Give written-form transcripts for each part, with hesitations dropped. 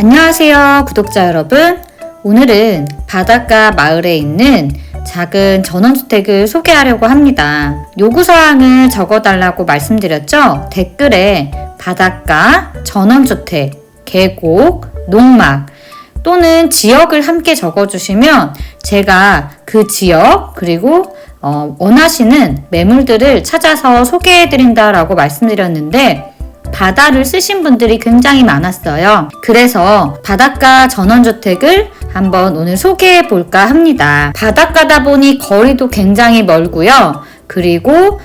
안녕하세요, 구독자 여러분. 오늘은 바닷가 마을에 있는 작은 전원주택을 소개하려고 합니다. 요구사항을 적어달라고 말씀드렸죠? 댓글에 바닷가, 전원주택, 계곡, 농막 또는 지역을 함께 적어주시면 제가 그 지역 그리고 원하시는 매물들을 찾아서 소개해드린다라고 말씀드렸는데 바다를 쓰신 분들이 굉장히 많았어요. 그래서 바닷가 전원주택을 한번 오늘 소개해 볼까 합니다. 바닷가다 보니 거리도 굉장히 멀고요. 그리고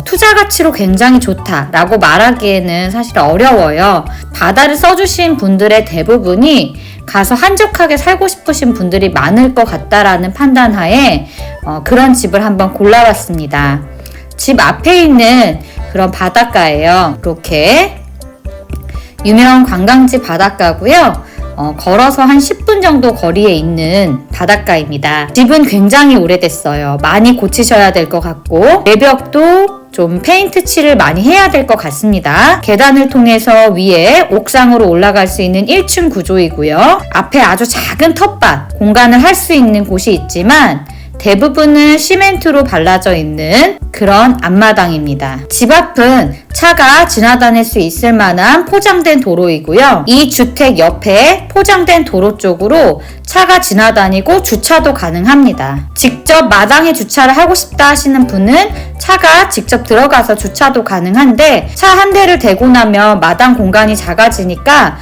투자 가치로 굉장히 좋다라고 말하기에는 사실 어려워요. 바다를 써주신 분들의 대부분이 가서 한적하게 살고 싶으신 분들이 많을 것 같다라는 판단하에 그런 집을 한번 골라봤습니다. 집 앞에 있는 그런 바닷가예요. 이렇게 유명 관광지 바닷가고요. 걸어서 한 10분 정도 거리에 있는 바닷가입니다. 집은 굉장히 오래됐어요. 많이 고치셔야 될 것 같고 외벽도 좀 페인트 칠을 많이 해야 될 것 같습니다. 계단을 통해서 위에 옥상으로 올라갈 수 있는 1층 구조이고요. 앞에 아주 작은 텃밭 공간을 할 수 있는 곳이 있지만 대부분은 시멘트로 발라져 있는 그런 앞마당입니다. 집 앞은 차가 지나다닐 수 있을 만한 포장된 도로이고요. 이 주택 옆에 포장된 도로 쪽으로 차가 지나다니고 주차도 가능합니다. 직접 마당에 주차를 하고 싶다 하시는 분은 차가 직접 들어가서 주차도 가능한데 차 한 대를 대고 나면 마당 공간이 작아지니까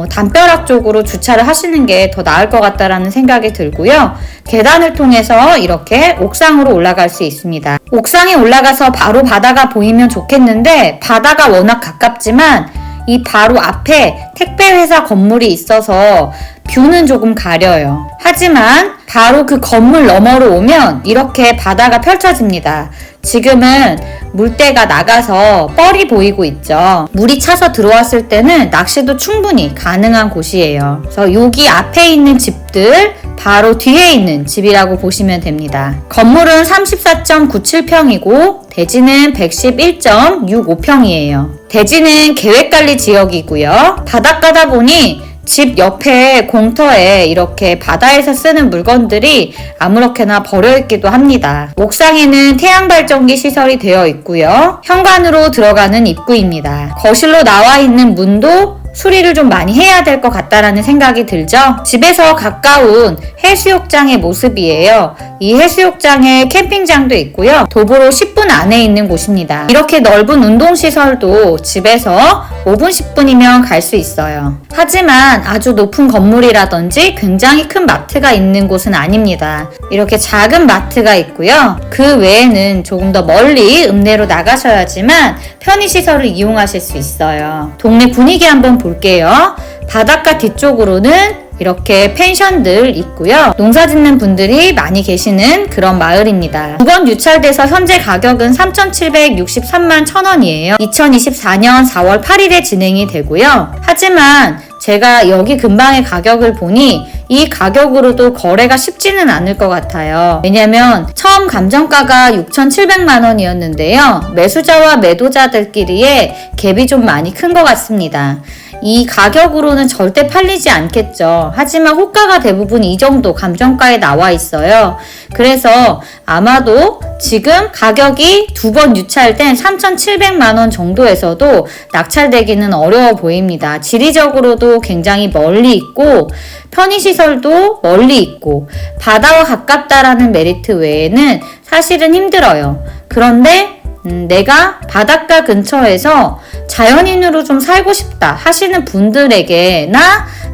담벼락 쪽으로 주차를 하시는 게 더 나을 것 같다라는 생각이 들고요. 계단을 통해서 이렇게 옥상으로 올라갈 수 있습니다. 옥상에 올라가서 바로 바다가 보이면 좋겠는데 바다가 워낙 가깝지만 이 바로 앞에 택배회사 건물이 있어서 뷰는 조금 가려요. 하지만 바로 그 건물 너머로 오면 이렇게 바다가 펼쳐집니다. 지금은 물때가 나가서 뻘이 보이고 있죠. 물이 차서 들어왔을 때는 낚시도 충분히 가능한 곳이에요. 그래서 여기 앞에 있는 집들 바로 뒤에 있는 집이라고 보시면 됩니다. 건물은 34.97평이고 대지는 111.65평이에요. 대지는 계획관리 지역이고요. 바닷가다 보니 집 옆에 공터에 이렇게 바다에서 쓰는 물건들이 아무렇게나 버려있기도 합니다. 옥상에는 태양발전기 시설이 되어 있고요. 현관으로 들어가는 입구입니다. 거실로 나와 있는 문도 수리를 좀 많이 해야 될 것 같다라는 생각이 들죠. 집에서 가까운 해수욕장의 모습이에요. 이 해수욕장에 캠핑장도 있고요. 도보로 10분 안에 있는 곳입니다. 이렇게 넓은 운동시설도 집에서 5분 10분이면 갈 수 있어요. 하지만 아주 높은 건물이라든지 굉장히 큰 마트가 있는 곳은 아닙니다. 이렇게 작은 마트가 있고요. 그 외에는 조금 더 멀리 읍내로 나가셔야지만 편의시설을 이용하실 수 있어요. 동네 분위기 한번 볼게요. 바닷가 뒤쪽으로는 이렇게 펜션들 있고요. 농사 짓는 분들이 많이 계시는 그런 마을입니다. 2번 유찰돼서 현재 가격은 3,763만 1,000원이에요. 2024년 4월 8일에 진행이 되고요. 하지만 제가 여기 근방의 가격을 보니 이 가격으로도 거래가 쉽지는 않을 것 같아요. 왜냐면 처음 감정가가 6,700만 원이었는데요. 매수자와 매도자들끼리의 갭이 좀 많이 큰 것 같습니다. 이 가격으로는 절대 팔리지 않겠죠. 하지만 호가가 대부분 이 정도 감정가에 나와 있어요. 그래서 아마도 지금 가격이 2번 유찰된 3,700만 원 정도에서도 낙찰되기는 어려워 보입니다. 지리적으로도 굉장히 멀리 있고 편의시설도 멀리 있고 바다와 가깝다라는 메리트 외에는 사실은 힘들어요. 그런데 내가 바닷가 근처에서 자연인으로 좀 살고 싶다 하시는 분들에게나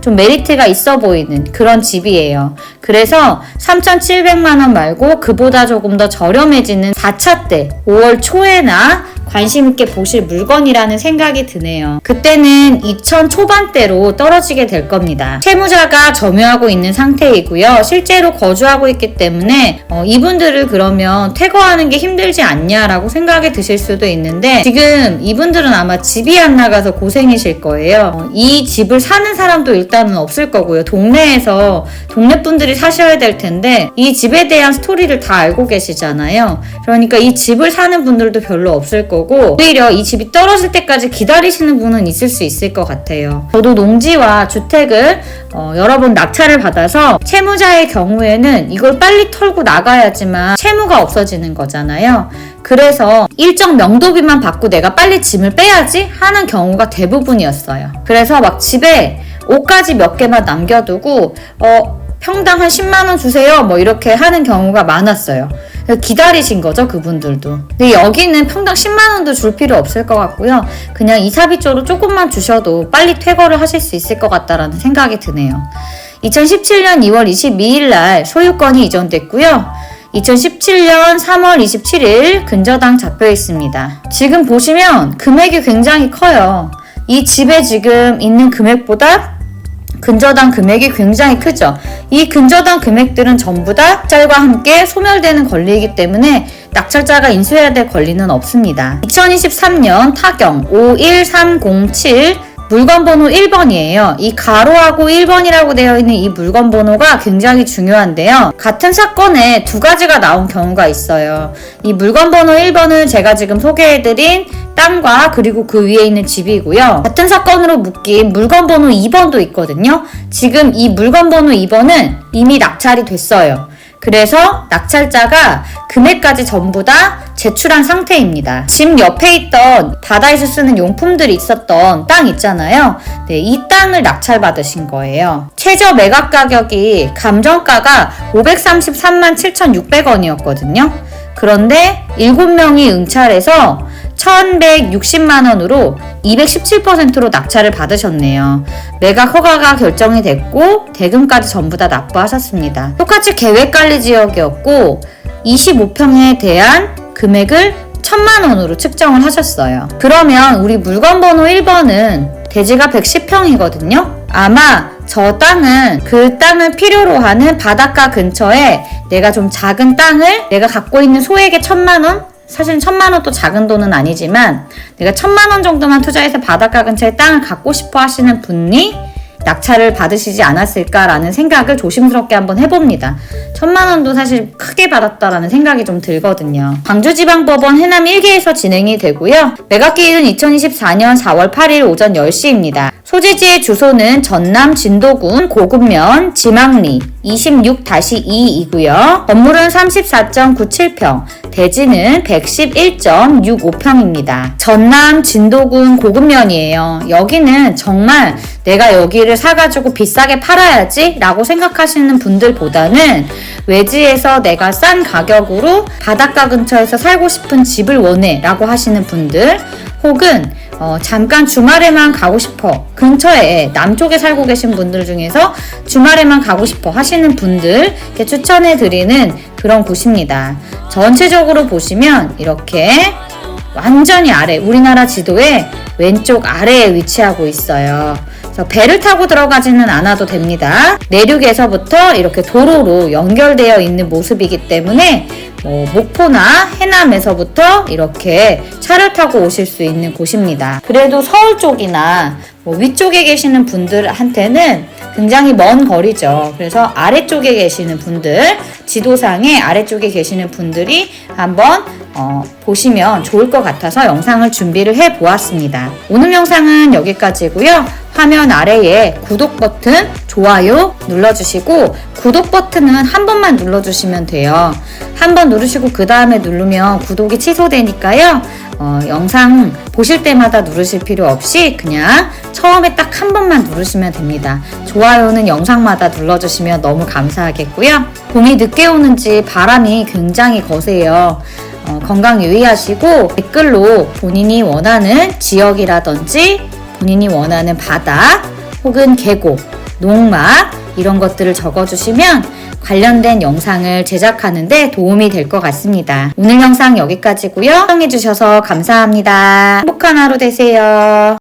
좀 메리트가 있어 보이는 그런 집이에요. 그래서 3,700만 원 말고 그보다 조금 더 저렴해지는 4차대 5월 초에나 관심 있게 보실 물건이라는 생각이 드네요. 그때는 2천 초반대로 떨어지게 될 겁니다. 채무자가 점유하고 있는 상태이고요. 실제로 거주하고 있기 때문에 이분들을 그러면 퇴거하는 게 힘들지 않냐라고 생각이 드실 수도 있는데 지금 이분들은 아마 집이 안 나가서 고생이실 거예요. 이 집을 사는 사람도 일단은 없을 거고요. 동네에서 동네 분들이 사셔야 될 텐데 이 집에 대한 스토리를 다 알고 계시잖아요. 그러니까 이 집을 사는 분들도 별로 없을 거고 거고 오히려 이 집이 떨어질 때까지 기다리시는 분은 있을 수 있을 것 같아요. 저도 농지와 주택을 여러 번 낙찰을 받아서 채무자의 경우에는 이걸 빨리 털고 나가야지만 채무가 없어지는 거잖아요. 그래서 일정 명도비만 받고 내가 빨리 짐을 빼야지 하는 경우가 대부분이었어요. 그래서 막 집에 옷까지 몇 개만 남겨두고 평당 한 10만원 주세요 뭐 이렇게 하는 경우가 많았어요. 기다리신 거죠, 그분들도. 근데 여기는 평당 10만원도 줄 필요 없을 것 같고요. 그냥 이사비조로 조금만 주셔도 빨리 퇴거를 하실 수 있을 것 같다라는 생각이 드네요. 2017년 2월 22일 날 소유권이 이전됐고요. 2017년 3월 27일 근저당 잡혀 있습니다. 지금 보시면 금액이 굉장히 커요. 이 집에 지금 있는 금액보다 근저당 금액이 굉장히 크죠. 이 근저당 금액들은 전부 다 낙찰과 함께 소멸되는 권리이기 때문에 낙찰자가 인수해야 될 권리는 없습니다. 2023년 타경 51307 물건 번호 1번이에요. 이 가로하고 1번이라고 되어 있는 이 물건 번호가 굉장히 중요한데요. 같은 사건에 두 가지가 나온 경우가 있어요. 이 물건 번호 1번은 제가 지금 소개해드린 땅과 그리고 그 위에 있는 집이고요. 같은 사건으로 묶인 물건 번호 2번도 있거든요. 지금 이 물건 번호 2번은 이미 낙찰이 됐어요. 그래서 낙찰자가 금액까지 전부 다 제출한 상태입니다. 집 옆에 있던 바다에서 쓰는 용품들이 있었던 땅 있잖아요. 네, 이 땅을 낙찰받으신 거예요. 최저 매각 가격이 감정가가 533만 7,600원이었거든요. 그런데 7명이 응찰해서 1,160만원으로 217%로 낙찰을 받으셨네요. 매각 허가가 결정이 됐고 대금까지 전부 다 납부하셨습니다. 똑같이 계획관리 지역이었고 25평에 대한 금액을 1,000만원으로 측정을 하셨어요. 그러면 우리 물건 번호 1번은 대지가 110평이거든요. 아마 저 땅은 그 땅을 필요로 하는 바닷가 근처에 내가 좀 작은 땅을 내가 갖고 있는 소액의 1,000만원? 사실 1,000만원도 작은 돈은 아니지만 내가 1,000만원 정도만 투자해서 바닷가 근처에 땅을 갖고 싶어 하시는 분이 낙찰을 받으시지 않았을까라는 생각을 조심스럽게 한번 해봅니다. 1,000만원도 사실 크게 받았다라는 생각이 좀 들거든요. 광주지방법원 해남 1기에서 진행이 되고요. 매각기일은 2024년 4월 8일 오전 10시입니다. 소재지의 주소는 전남 진도군 고급면 지망리 26-2이고요. 건물은 34.97평, 대지는 111.65평입니다. 전남 진도군 고급면이에요. 여기는 정말 내가 여기를 사가지고 비싸게 팔아야지 라고 생각하시는 분들보다는 외지에서 내가 싼 가격으로 바닷가 근처에서 살고 싶은 집을 원해 라고 하시는 분들, 혹은 잠깐 주말에만 가고 싶어, 근처에 남쪽에 살고 계신 분들 중에서 주말에만 가고 싶어 하시는 분들 추천해 드리는 그런 곳입니다. 전체적으로 보시면 이렇게 완전히 아래, 우리나라 지도의 왼쪽 아래에 위치하고 있어요. 그래서 배를 타고 들어가지는 않아도 됩니다. 내륙에서부터 이렇게 도로로 연결되어 있는 모습이기 때문에 목포나 해남에서부터 이렇게 차를 타고 오실 수 있는 곳입니다. 그래도 서울 쪽이나 위쪽에 계시는 분들한테는 굉장히 먼 거리죠. 그래서 아래쪽에 계시는 분들, 지도상의 아래쪽에 계시는 분들이 한번 보시면 좋을 것 같아서 영상을 준비를 해 보았습니다. 오늘 영상은 여기까지고요. 화면 아래에 구독 버튼, 좋아요 눌러주시고, 구독 버튼은 한 번만 눌러주시면 돼요. 한 번 누르시고 그 다음에 누르면 구독이 취소되니까요. 영상 보실 때마다 누르실 필요 없이 그냥 처음에 딱 한 번만 누르시면 됩니다. 좋아요는 영상마다 눌러주시면 너무 감사하겠고요. 봄이 늦게 오는지 바람이 굉장히 거세요. 건강 유의하시고 댓글로 본인이 원하는 지역이라든지 본인이 원하는 바다 혹은 계곡, 농막 이런 것들을 적어주시면 관련된 영상을 제작하는데 도움이 될 것 같습니다. 오늘 영상 여기까지고요. 시청해주셔서 감사합니다. 행복한 하루 되세요.